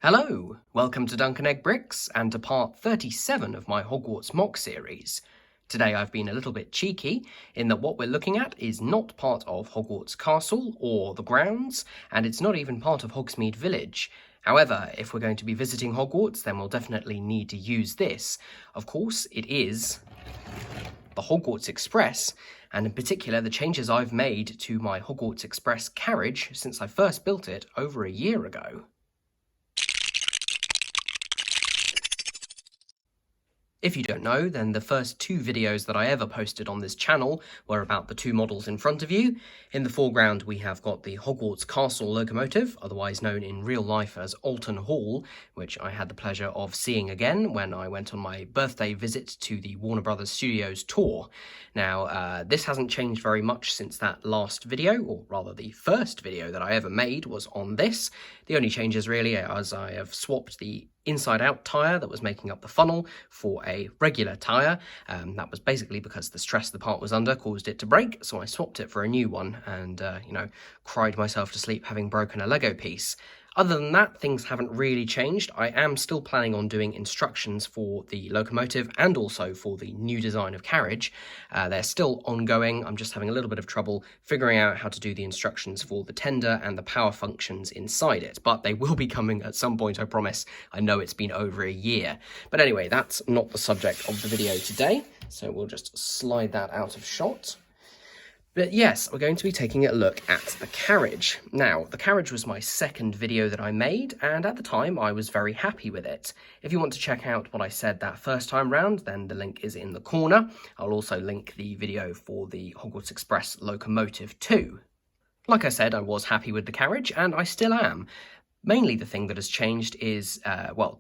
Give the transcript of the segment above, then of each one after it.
Hello, welcome to Duncan Egg Bricks and to part 37 of my Hogwarts MOC series. Today I've been a little bit cheeky in that what we're looking at is not part of Hogwarts Castle or the grounds, and it's not even part of Hogsmeade Village. However, if we're going to be visiting Hogwarts, then we'll definitely need to use this. Of course, it is the Hogwarts Express, and in particular the changes I've made to my Hogwarts Express carriage since I first built it over a year ago. If you don't know, then the first two videos that I ever posted on this channel were about the two models in front of you. In the foreground we have got the Hogwarts Castle locomotive, otherwise known in real life as Alton Hall, which I had the pleasure of seeing again when I went on my birthday visit to the Warner Brothers Studios tour. Now, this hasn't changed very much since that last video, or rather the first video that I ever made was on this. The only changes really are as I have swapped the inside-out tyre that was making up the funnel for a regular tyre. That was basically because the stress the part was under caused it to break, so I swapped it for a new one and, cried myself to sleep having broken a Lego piece. Other than that, things haven't really changed. I am still planning on doing instructions for the locomotive and also for the new design of carriage. They're still ongoing. I'm just having a little bit of trouble figuring out how to do the instructions for the tender and the power functions inside it, but they will be coming at some point, I promise. I know it's been over a year. But anyway, that's not the subject of the video today, so we'll just slide that out of shot. But yes, we're going to be taking a look at the carriage. Now, the carriage was my second video that I made, and at the time I was very happy with it. If you want to check out what I said that first time round, then the link is in the corner. I'll also link the video for the Hogwarts Express locomotive too. Like I said, I was happy with the carriage, and I still am. Mainly the thing that has changed is,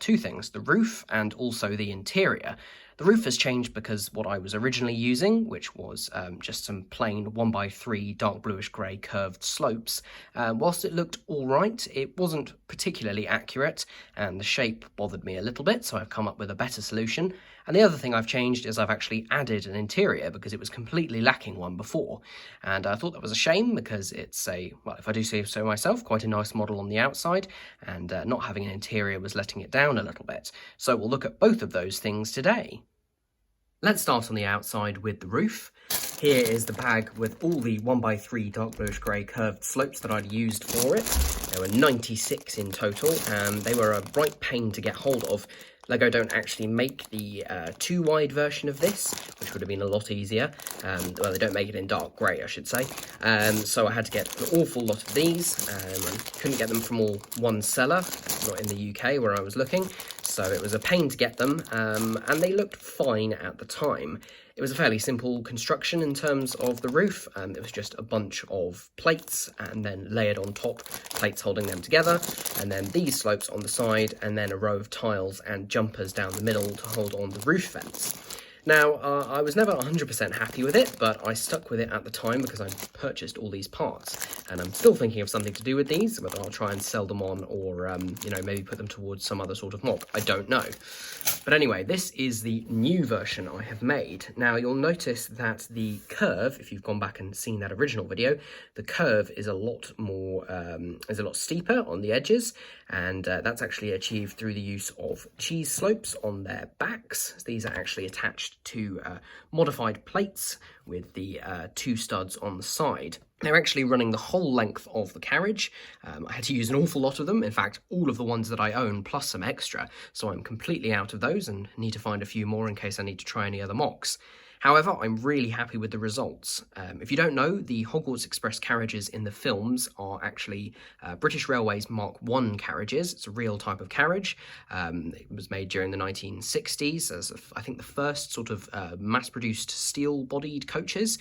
two things, the roof and also the interior. The roof has changed because what I was originally using, which was just some plain 1x3 dark bluish grey curved slopes, whilst it looked alright, it wasn't particularly accurate, and the shape bothered me a little bit, so I've come up with a better solution. And the other thing I've changed is I've actually added an interior because it was completely lacking one before. And I thought that was a shame because it's if I do say so myself, quite a nice model on the outside, and not having an interior was letting it down a little bit. So we'll look at both of those things today. Let's start on the outside with the roof. Here is the bag with all the 1x3 dark bluish grey curved slopes that I'd used for it. There were 96 in total, and they were a right pain to get hold of. Lego don't actually make the too wide version of this, which would have been a lot easier. Well, they don't make it in dark grey, I should say. So I had to get an awful lot of these. I couldn't get them from all one seller, not in the UK where I was looking. So it was a pain to get them, and they looked fine at the time. It was a fairly simple construction in terms of the roof. It was just a bunch of plates and then layered on top, plates holding them together, and then these slopes on the side, and then a row of tiles and jumpers down the middle to hold on the roof fence. Now, I was never 100% happy with it, but I stuck with it at the time because I purchased all these parts. And I'm still thinking of something to do with these, whether I'll try and sell them on or, maybe put them towards some other sort of MOC. I don't know. But anyway, this is the new version I have made. Now, you'll notice that the curve, if you've gone back and seen that original video, the curve is a lot more, is a lot steeper on the edges, and that's actually achieved through the use of cheese slopes on their backs. These are actually attached to modified plates with the two studs on the side. They're actually running the whole length of the carriage. I had to use an awful lot of them, in fact all of the ones that I own plus some extra, so I'm completely out of those and need to find a few more in case I need to try any other MOCs. However, I'm really happy with the results. If you don't know, the Hogwarts Express carriages in the films are actually British Railways Mark I carriages. It's a real type of carriage. It was made during the 1960s as, I think, the first sort of mass-produced steel-bodied coaches.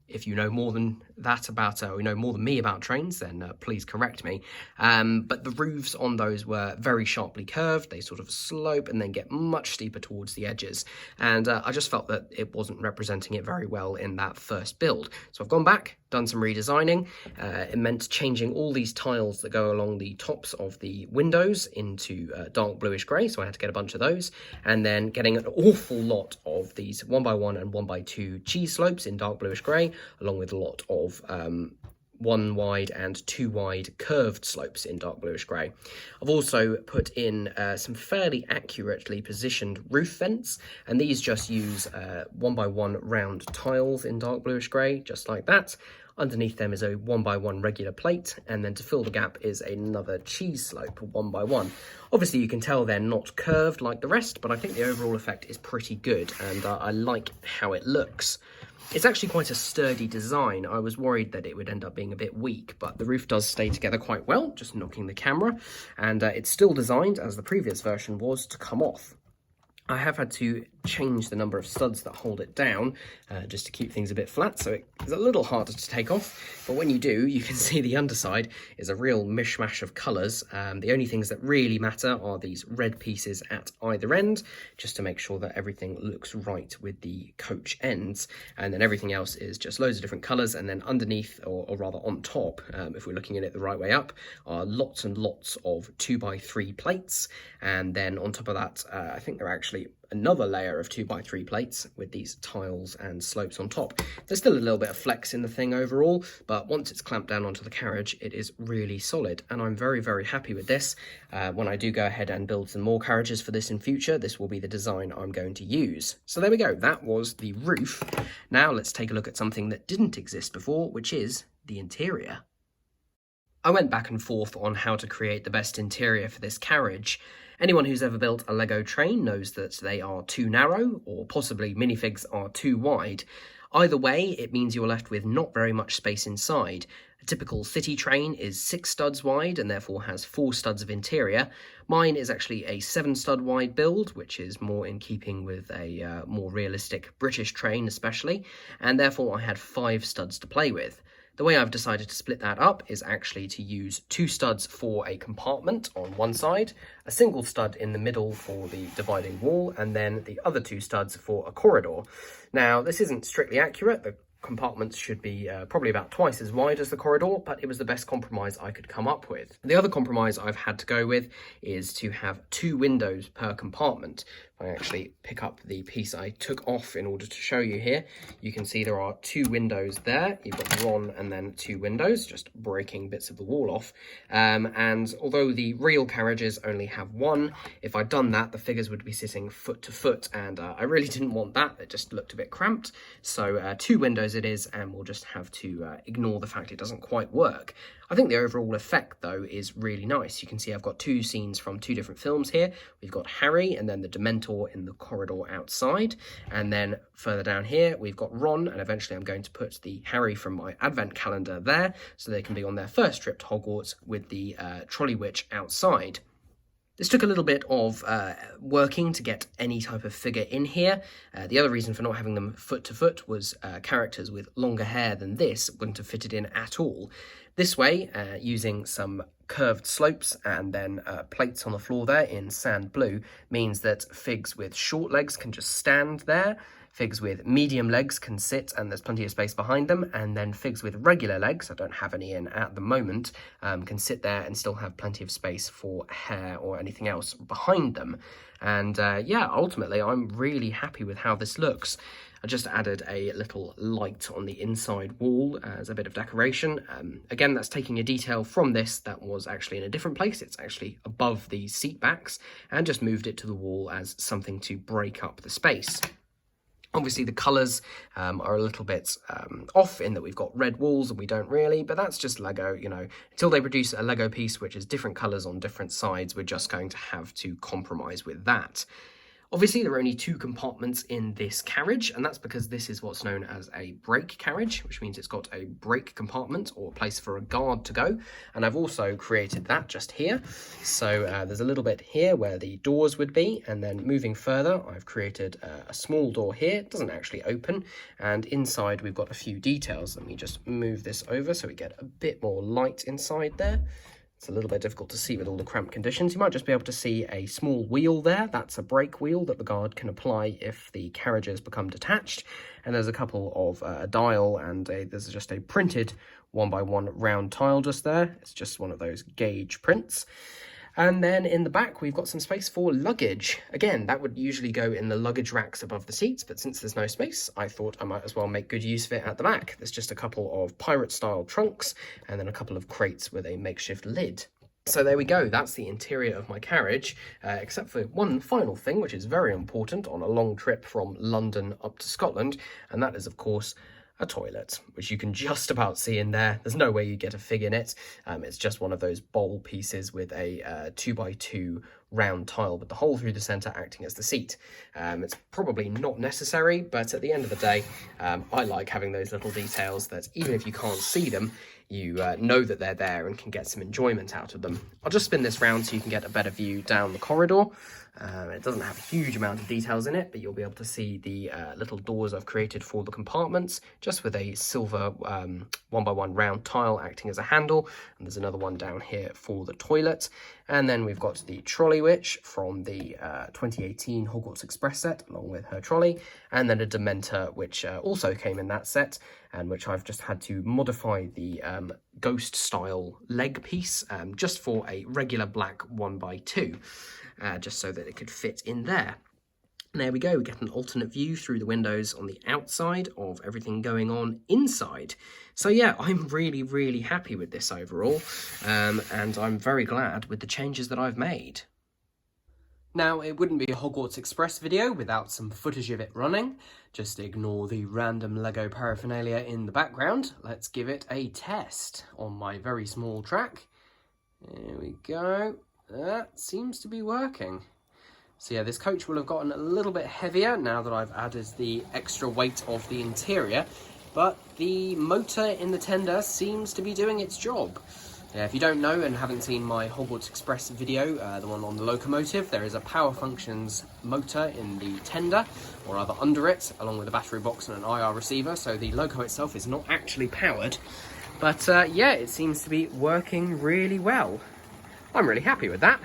If you know more than that about, or you know more than me about trains, then please correct me. But the roofs on those were very sharply curved. They sort of slope and then get much steeper towards the edges. And I just felt that it wasn't representing it very well in that first build. So I've gone back, done some redesigning. It meant changing all these tiles that go along the tops of the windows into dark bluish grey, so I had to get a bunch of those, and then getting an awful lot of these 1x1 and 1x2 cheese slopes in dark bluish grey, along with a lot of 1 wide and 2 wide curved slopes in dark bluish grey. I've also put in some fairly accurately positioned roof vents, and these just use 1x1 round tiles in dark bluish grey, just like that. Underneath them is a 1x1 regular plate, and then to fill the gap is another cheese slope, 1x1. Obviously you can tell they're not curved like the rest, but I think the overall effect is pretty good, and I like how it looks. It's actually quite a sturdy design. I was worried that it would end up being a bit weak, but the roof does stay together quite well, just knocking the camera, and it's still designed, as the previous version was, to come off. I have had to change the number of studs that hold it down just to keep things a bit flat, so it's a little harder to take off, but when you do, you can see the underside is a real mishmash of colours. The only things that really matter are these red pieces at either end, just to make sure that everything looks right with the coach ends, and then everything else is just loads of different colours, and then underneath, or rather on top, if we're looking at it the right way up, are lots and lots of 2x3 plates, and then on top of that, I think they're actually another layer of 2x3 plates with these tiles and slopes on top. There's still a little bit of flex in the thing overall, but once it's clamped down onto the carriage, it is really solid, and I'm very, very happy with this. When I do go ahead and build some more carriages for this in future, this will be the design I'm going to use. So there we go, that was the roof. Now let's take a look at something that didn't exist before, which is the interior. I went back and forth on how to create the best interior for this carriage. Anyone who's ever built a Lego train knows that they are too narrow, or possibly minifigs are too wide. Either way, it means you're left with not very much space inside. A typical city train is 6 studs wide and therefore has 4 studs of interior. Mine is actually a 7 stud wide build, which is more in keeping with a more realistic British train especially, and therefore I had 5 studs to play with. The way I've decided to split that up is actually to use 2 studs for a compartment on one side, a single stud in the middle for the dividing wall, and then the other 2 studs for a corridor. Now, this isn't strictly accurate. The compartments should be probably about twice as wide as the corridor, but it was the best compromise I could come up with. The other compromise I've had to go with is to have 2 windows per compartment. If I actually pick up the piece I took off in order to show you here, you can see there are 2 windows there. You've got Ron and then 2 windows, just breaking bits of the wall off. And although the real carriages only have 1, if I'd done that, the figures would be sitting foot to foot, and I really didn't want that. It just looked a bit cramped. So 2 windows it is, and we'll just have to ignore the fact it doesn't quite work. I think the overall effect, though, is really nice. You can see I've got 2 scenes from 2 different films here. We've got Harry and then the Dementor in the corridor outside. And then further down here, we've got Ron, and eventually I'm going to put the Harry from my advent calendar there, so they can be on their first trip to Hogwarts with the trolley witch outside. This took a little bit of working to get any type of figure in here. The other reason for not having them foot to foot was characters with longer hair than this wouldn't have fitted in at all. This way, using some curved slopes and then plates on the floor there in sand blue, means that figs with short legs can just stand there. Figs with medium legs can sit and there's plenty of space behind them, and then figs with regular legs, I don't have any in at the moment, can sit there and still have plenty of space for hair or anything else behind them. And yeah, ultimately I'm really happy with how this looks. I just added a little light on the inside wall as a bit of decoration. Again, that's taking a detail from this that was actually in a different place. It's actually above the seat backs, and just moved it to the wall as something to break up the space. Obviously, the colours are a little bit off in that we've got red walls and we don't really, but that's just Lego, you know. Until they produce a Lego piece which is different colours on different sides, we're just going to have to compromise with that. Obviously, there are only 2 compartments in this carriage, and that's because this is what's known as a brake carriage, which means it's got a brake compartment or a place for a guard to go. And I've also created that just here. So there's a little bit here where the doors would be, and then moving further, I've created a small door here. It doesn't actually open, and inside we've got a few details. Let me just move this over so we get a bit more light inside there. It's a little bit difficult to see with all the cramped conditions. You might just be able to see a small wheel there. That's a brake wheel that the guard can apply if the carriages become detached. And there's a couple of a dial, and there's just a printed 1x1 round tile just there. It's just one of those gauge prints. And then in the back, we've got some space for luggage. Again, that would usually go in the luggage racks above the seats, but since there's no space, I thought I might as well make good use of it at the back. There's just a couple of pirate-style trunks, and then a couple of crates with a makeshift lid. So there we go, that's the interior of my carriage, except for one final thing, which is very important on a long trip from London up to Scotland, and that is, of course, a toilet, which you can just about see in there. There's no way you get a fig in it. It's just one of those bowl pieces with a 2x2 round tile with the hole through the centre acting as the seat. It's probably not necessary, but at the end of the day, I like having those little details that even if you can't see them, you know that they're there and can get some enjoyment out of them. I'll just spin this round so you can get a better view down the corridor. It doesn't have a huge amount of details in it, but you'll be able to see the little doors I've created for the compartments, just with a silver 1x1 round tile acting as a handle. And there's another one down here for the toilet. And then we've got the trolley witch from the 2018 Hogwarts Express set, along with her trolley. And then a Dementor, which also came in that set, and which I've just had to modify the ghost-style leg piece just for a regular black 1x2. Just so that it could fit in there. And there we go, we get an alternate view through the windows on the outside of everything going on inside. So yeah, I'm really happy with this overall, and I'm very glad with the changes that I've made. Now, it wouldn't be a Hogwarts Express video without some footage of it running. Just ignore the random Lego paraphernalia in the background. Let's give it a test on my very small track. There we go. That seems to be working. So yeah, this coach will have gotten a little bit heavier now that I've added the extra weight of the interior, but the motor in the tender seems to be doing its job. Yeah, if you don't know and haven't seen my Hogwarts Express video, the one on the locomotive, there is a Power Functions motor in the tender, or rather under it, along with a battery box and an IR receiver, so the loco itself is not actually powered. But yeah, it seems to be working really well. I'm really happy with that.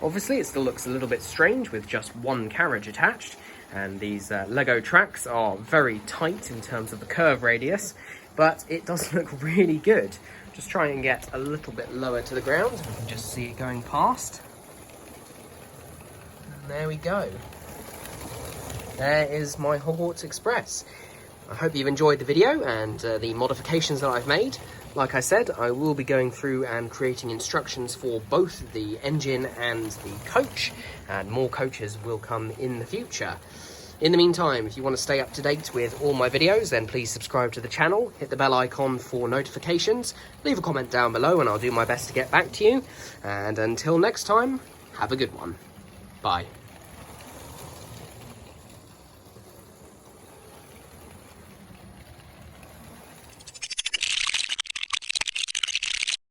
Obviously, it still looks a little bit strange with just one carriage attached, and these Lego tracks are very tight in terms of the curve radius, but it does look really good. Just try and get a little bit lower to the ground. We can just see it going past. And there we go. There is my Hogwarts Express. I hope you've enjoyed the video and the modifications that I've made. Like I said, I will be going through and creating instructions for both the engine and the coach, and more coaches will come in the future. In the meantime, if you want to stay up to date with all my videos, then please subscribe to the channel, hit the bell icon for notifications, leave a comment down below and I'll do my best to get back to you. And until next time, have a good one. Bye.